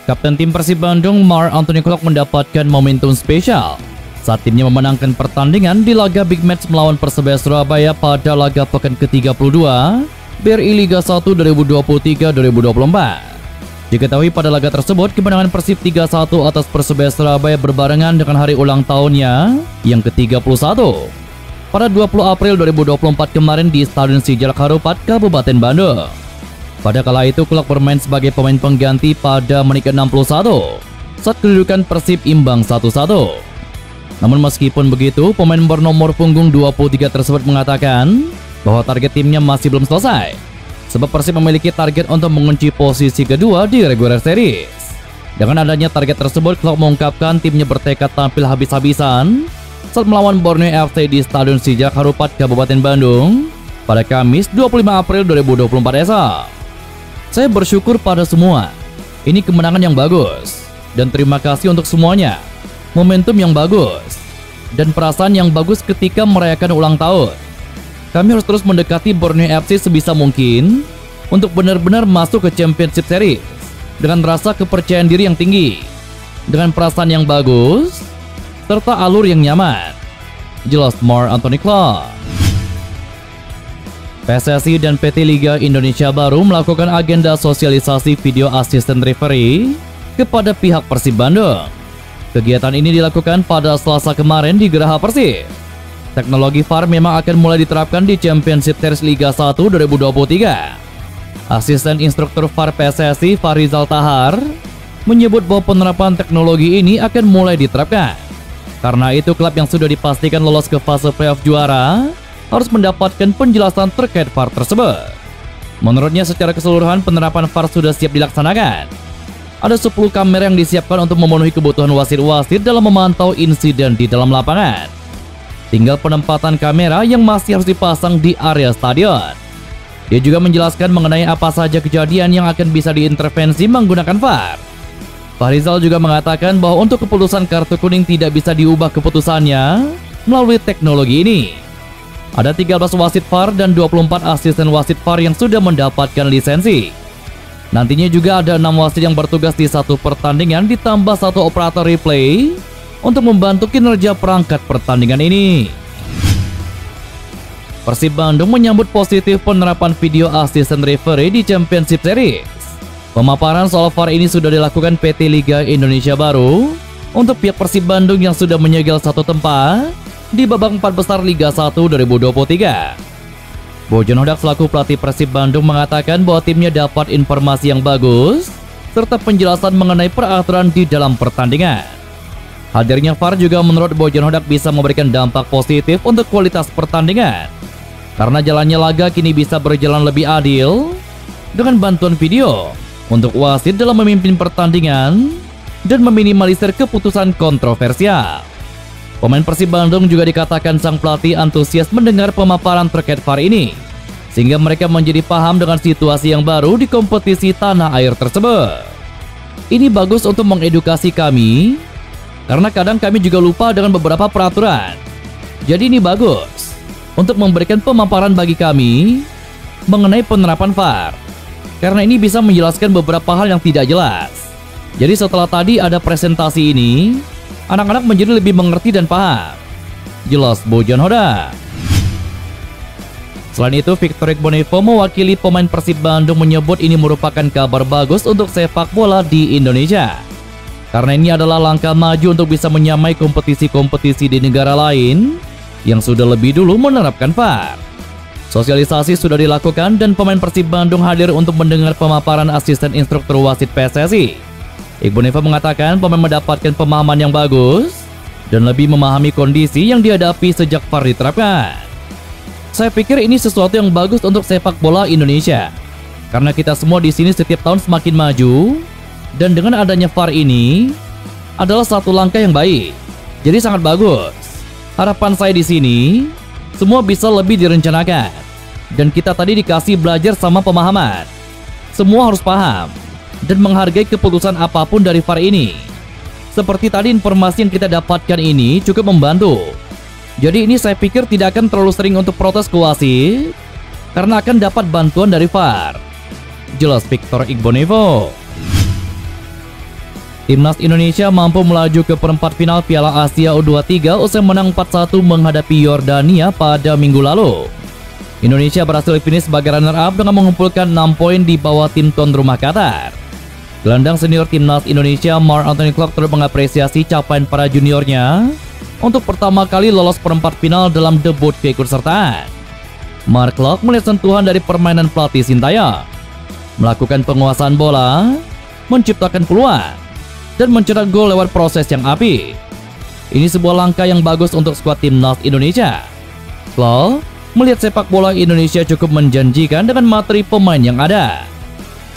Kapten tim Persib Bandung, Marc Anthony Klopp mendapatkan momentum spesial saat timnya memenangkan pertandingan di laga Big Match melawan Persebaya Surabaya pada laga pekan ke-32 BRI Liga 1 2023-2024. Diketahui pada laga tersebut, kemenangan Persib 3-1 atas Persebaya Surabaya berbarengan dengan hari ulang tahunnya yang ke-31 pada 20 April 2024 kemarin di Stadion Sijalak Harupat, Kabupaten Bandung. Pada kala itu, Klopp bermain sebagai pemain pengganti pada menit ke-61 saat kedudukan Persib imbang 1-1. Namun meskipun begitu, pemain bernomor punggung 23 tersebut mengatakan bahwa target timnya masih belum selesai, sebab Persib memiliki target untuk mengunci posisi kedua di regular series. Dengan adanya target tersebut, Klopp mengungkapkan timnya bertekad tampil habis-habisan saat melawan Borneo FC di Stadion Sijalak Harupat, Kabupaten Bandung pada Kamis 25 April 2024 esok. Saya bersyukur pada semua. Ini kemenangan yang bagus. Dan terima kasih untuk semuanya. Momentum yang bagus. Dan perasaan yang bagus ketika merayakan ulang tahun. Kami harus terus mendekati Borneo FC sebisa mungkin untuk benar-benar masuk ke Championship Series dengan rasa kepercayaan diri yang tinggi, dengan perasaan yang bagus, serta alur yang nyaman. Jelas Marc Anthony Klopp. PSSI dan PT Liga Indonesia baru melakukan agenda sosialisasi video asisten referee kepada pihak Persib Bandung. Kegiatan ini dilakukan pada Selasa kemarin di Geraha Persib. Teknologi VAR memang akan mulai diterapkan di Championship Series Liga 1 2023. Asisten instruktur VAR PSSI Farizal Tahar menyebut bahwa penerapan teknologi ini akan mulai diterapkan. Karena itu, klub yang sudah dipastikan lolos ke fase playoff juara harus mendapatkan penjelasan terkait VAR tersebut. Menurutnya, secara keseluruhan penerapan VAR sudah siap dilaksanakan. Ada 10 kamera yang disiapkan untuk memenuhi kebutuhan wasit-wasit dalam memantau insiden di dalam lapangan. Tinggal penempatan kamera yang masih harus dipasang di area stadion. Dia juga menjelaskan mengenai apa saja kejadian yang akan bisa diintervensi menggunakan VAR. Farizal juga mengatakan bahwa untuk keputusan kartu kuning tidak bisa diubah keputusannya melalui teknologi ini. Ada 13 wasit VAR dan 24 asisten wasit VAR yang sudah mendapatkan lisensi. Nantinya juga ada 6 wasit yang bertugas di satu pertandingan ditambah 1 operator replay untuk membantu kinerja perangkat pertandingan ini. Persib Bandung menyambut positif penerapan video asisten referee di Championship Series. Pemaparan soal VAR ini sudah dilakukan PT Liga Indonesia baru untuk pihak Persib Bandung yang sudah menyegel satu tempat di babak 4 besar Liga 1 2023. Bojan Hodak selaku pelatih Persib Bandung mengatakan bahwa timnya dapat informasi yang bagus serta penjelasan mengenai peraturan di dalam pertandingan. Hadirnya VAR juga menurut Bojan Hodak bisa memberikan dampak positif untuk kualitas pertandingan, karena jalannya laga kini bisa berjalan lebih adil dengan bantuan video untuk wasit dalam memimpin pertandingan dan meminimalisir keputusan kontroversial. Pemain Persib Bandung juga dikatakan sang pelatih antusias mendengar pemaparan terkait VAR ini, sehingga mereka menjadi paham dengan situasi yang baru di kompetisi tanah air tersebut. Ini bagus untuk mengedukasi kami, karena kadang kami juga lupa dengan beberapa peraturan. Jadi ini bagus untuk memberikan pemaparan bagi kami mengenai penerapan VAR, karena ini bisa menjelaskan beberapa hal yang tidak jelas. Jadi setelah tadi ada presentasi ini, anak-anak menjadi lebih mengerti dan paham. Jelas Bojan Hodak. Selain itu, Victor Igbonnevo mewakili pemain Persib Bandung menyebut ini merupakan kabar bagus untuk sepak bola di Indonesia. Karena ini adalah langkah maju untuk bisa menyamai kompetisi-kompetisi di negara lain yang sudah lebih dulu menerapkan VAR. Sosialisasi sudah dilakukan dan pemain Persib Bandung hadir untuk mendengar pemaparan asisten instruktur wasit PSSI. Igbonnevo mengatakan pemain mendapatkan pemahaman yang bagus dan lebih memahami kondisi yang dihadapi sejak VAR diterapkan. Saya pikir ini sesuatu yang bagus untuk sepak bola Indonesia, karena kita semua di sini setiap tahun semakin maju, dan dengan adanya VAR ini adalah satu langkah yang baik. Jadi sangat bagus. Harapan saya di sini semua bisa lebih direncanakan, dan kita tadi dikasih belajar sama pemahaman. Semua harus paham dan menghargai keputusan apapun dari VAR ini. Seperti tadi informasi yang kita dapatkan ini cukup membantu. Jadi ini saya pikir tidak akan terlalu sering untuk protes ke wasit, karena akan dapat bantuan dari VAR. Jelas Victor Igbonnevo. Timnas Indonesia mampu melaju ke perempat final Piala Asia U23 usai menang 4-1 menghadapi Yordania pada minggu lalu. Indonesia berhasil finish sebagai runner-up dengan mengumpulkan 6 poin di bawah tim tuan rumah Qatar. Gelandang senior Timnas Indonesia Marc Anthony Clark turut mengapresiasi capaian para juniornya untuk pertama kali lolos perempat final dalam debut keikutsertaan. Marc Clark melihat sentuhan dari permainan pelatih Sintayong, melakukan penguasaan bola, menciptakan peluang, dan mencetak gol lewat proses yang apik. Ini sebuah langkah yang bagus untuk skuad Timnas Indonesia. Clark melihat sepak bola Indonesia cukup menjanjikan dengan materi pemain yang ada.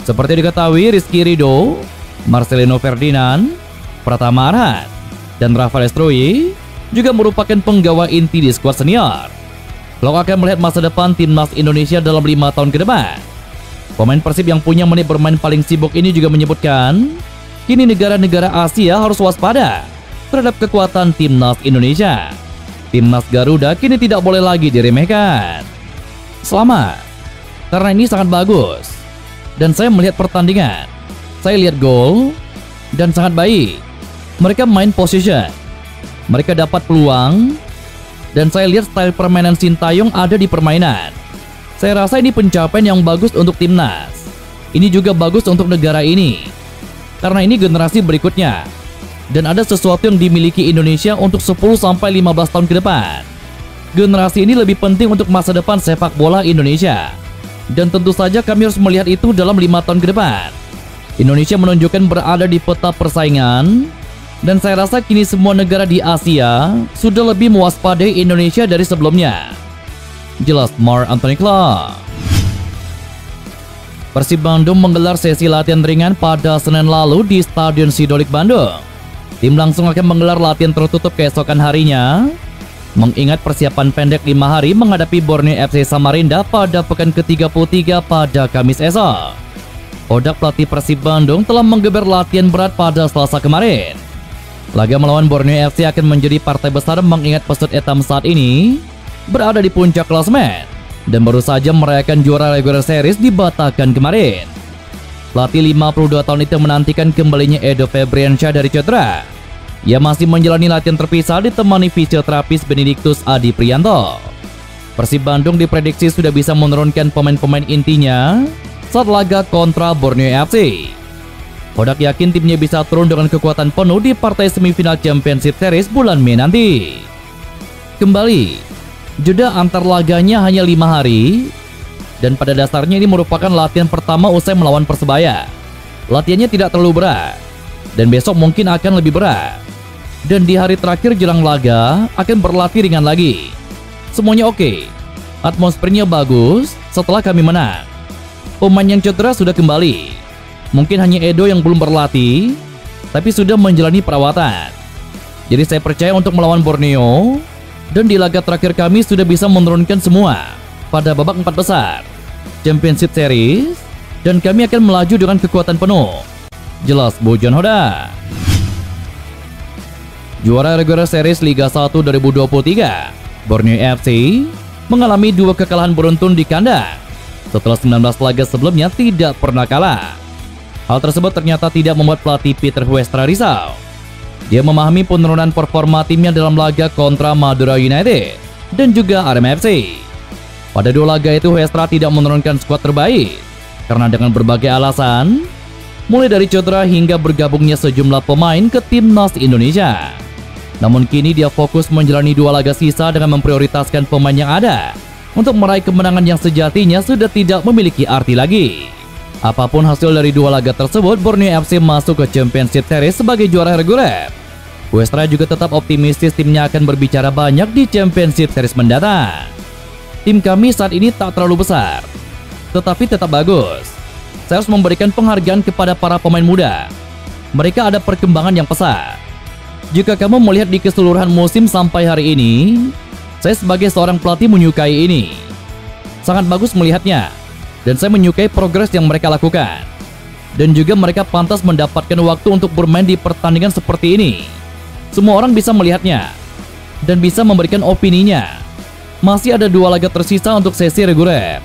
Seperti diketahui, Rizky Ridho, Marcelino Ferdinand, Pratama Arhan, dan Rafael Struy juga merupakan penggawa inti di skuad senior. Clark akan melihat masa depan Timnas Indonesia dalam 5 tahun ke depan. Pemain Persib yang punya menit bermain paling sibuk ini juga menyebutkan, kini negara-negara Asia harus waspada terhadap kekuatan Timnas Indonesia. Timnas Garuda kini tidak boleh lagi diremehkan. Selamat, karena ini sangat bagus. Dan saya melihat pertandingan, saya lihat gol, dan sangat baik. Mereka main position, mereka dapat peluang, dan saya lihat style permainan Sintayong ada di permainan. Saya rasa ini pencapaian yang bagus untuk timnas. Ini juga bagus untuk negara ini, karena ini generasi berikutnya. Dan ada sesuatu yang dimiliki Indonesia untuk 10-15 tahun ke depan. Generasi ini lebih penting untuk masa depan sepak bola Indonesia. Dan tentu saja kami harus melihat itu dalam 5 tahun ke depan. Indonesia menunjukkan berada di peta persaingan. Dan saya rasa kini semua negara di Asia sudah lebih mewaspadai Indonesia dari sebelumnya. Jelas Marc Anthony Clark. Persib Bandung menggelar sesi latihan ringan pada Senin lalu di Stadion Sidolik Bandung. Tim langsung akan menggelar latihan tertutup keesokan harinya, mengingat persiapan pendek 5 hari menghadapi Borneo FC Samarinda pada pekan ke-33 pada Kamis esok. Odak pelatih Persib Bandung telah menggeber latihan berat pada Selasa kemarin. Laga melawan Borneo FC akan menjadi partai besar mengingat pesut etam saat ini berada di puncak klasemen dan baru saja merayakan juara regular series di Batam kemarin. Pelatih 52 tahun itu menantikan kembalinya Edo Febriansyah dari cedera. Ia masih menjalani latihan terpisah ditemani fisioterapis Benedictus Adi Prianto. Persib Bandung diprediksi sudah bisa menurunkan pemain-pemain intinya saat laga kontra Borneo FC. Odak yakin timnya bisa turun dengan kekuatan penuh di partai semifinal Championship Series bulan Mei nanti. Kembali, jeda antar laganya hanya 5 hari. Dan pada dasarnya ini merupakan latihan pertama usai melawan Persebaya. Latihannya tidak terlalu berat, dan besok mungkin akan lebih berat. Dan di hari terakhir jelang laga akan berlatih ringan lagi. Semuanya oke, atmosfernya bagus setelah kami menang. Pemain yang cedera sudah kembali. Mungkin hanya Edo yang belum berlatih, tapi sudah menjalani perawatan. Jadi saya percaya untuk melawan Borneo, dan di laga terakhir kami sudah bisa menurunkan semua pada babak 4 besar Championship Series, dan kami akan melaju dengan kekuatan penuh. Jelas Bojan Hoda. Juara regular series Liga 1 2023, Borneo FC mengalami 2 kekalahan beruntun di kandang setelah 19 laga sebelumnya tidak pernah kalah. Hal tersebut ternyata tidak membuat pelatih Peter Huestra risau. Dia memahami penurunan performa timnya dalam laga kontra Madura United dan juga Arema FC. Pada 2 laga itu Huestra tidak menurunkan skuad terbaik karena dengan berbagai alasan, mulai dari cedera hingga bergabungnya sejumlah pemain ke timnas Indonesia. Namun kini dia fokus menjalani 2 laga sisa dengan memprioritaskan pemain yang ada untuk meraih kemenangan yang sejatinya sudah tidak memiliki arti lagi. Apapun hasil dari 2 laga tersebut, Borneo FC masuk ke Championship Series sebagai juara reguler. Huestra juga tetap optimistis timnya akan berbicara banyak di Championship Series mendatang. Tim kami saat ini tak terlalu besar, tetapi tetap bagus. Saya harus memberikan penghargaan kepada para pemain muda. Mereka ada perkembangan yang pesat. Jika kamu melihat di keseluruhan musim sampai hari ini, saya sebagai seorang pelatih menyukai ini. Sangat bagus melihatnya, dan saya menyukai progres yang mereka lakukan. Dan juga mereka pantas mendapatkan waktu untuk bermain di pertandingan seperti ini. Semua orang bisa melihatnya dan bisa memberikan opininya. Masih ada 2 laga tersisa untuk sesi reguler,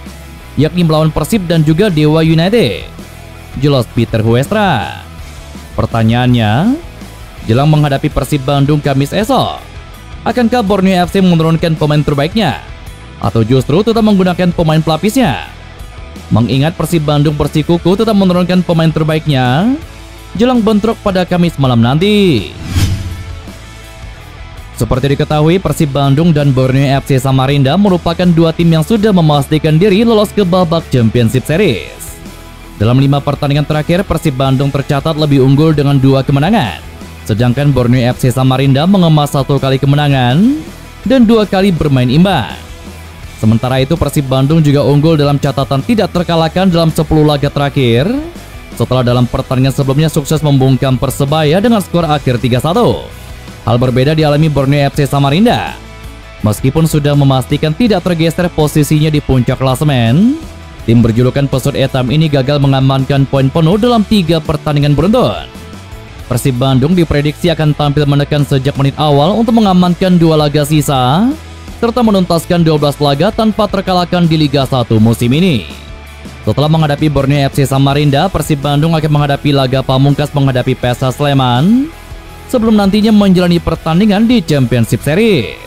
yakni melawan Persib dan juga Dewa United. Jelas Peter Huestra. Pertanyaannya, jelang menghadapi Persib Bandung Kamis esok, akankah Borneo FC menurunkan pemain terbaiknya? Atau justru tetap menggunakan pemain pelapisnya? Mengingat Persib Bandung bersikuku tetap menurunkan pemain terbaiknya jelang bentrok pada Kamis malam nanti. Seperti diketahui, Persib Bandung dan Borneo FC Samarinda merupakan dua tim yang sudah memastikan diri lolos ke babak Championship Series. Dalam 5 pertandingan terakhir, Persib Bandung tercatat lebih unggul dengan 2 kemenangan, sedangkan Borneo FC Samarinda mengemas 1 kali kemenangan dan 2 kali bermain imbang. Sementara itu, Persib Bandung juga unggul dalam catatan tidak terkalahkan dalam 10 laga terakhir, setelah dalam pertandingan sebelumnya sukses membungkam Persebaya dengan skor akhir 3-1. Hal berbeda dialami Borneo FC Samarinda. Meskipun sudah memastikan tidak tergeser posisinya di puncak klasemen, tim berjulukan Pesut Etam ini gagal mengamankan poin penuh dalam 3 pertandingan beruntun. Persib Bandung diprediksi akan tampil menekan sejak menit awal untuk mengamankan 2 laga sisa, serta menuntaskan 12 laga tanpa terkalahkan di Liga 1 musim ini. Setelah menghadapi Borneo FC Samarinda, Persib Bandung akan menghadapi laga pamungkas menghadapi PSS Sleman, sebelum nantinya menjalani pertandingan di Championship Series.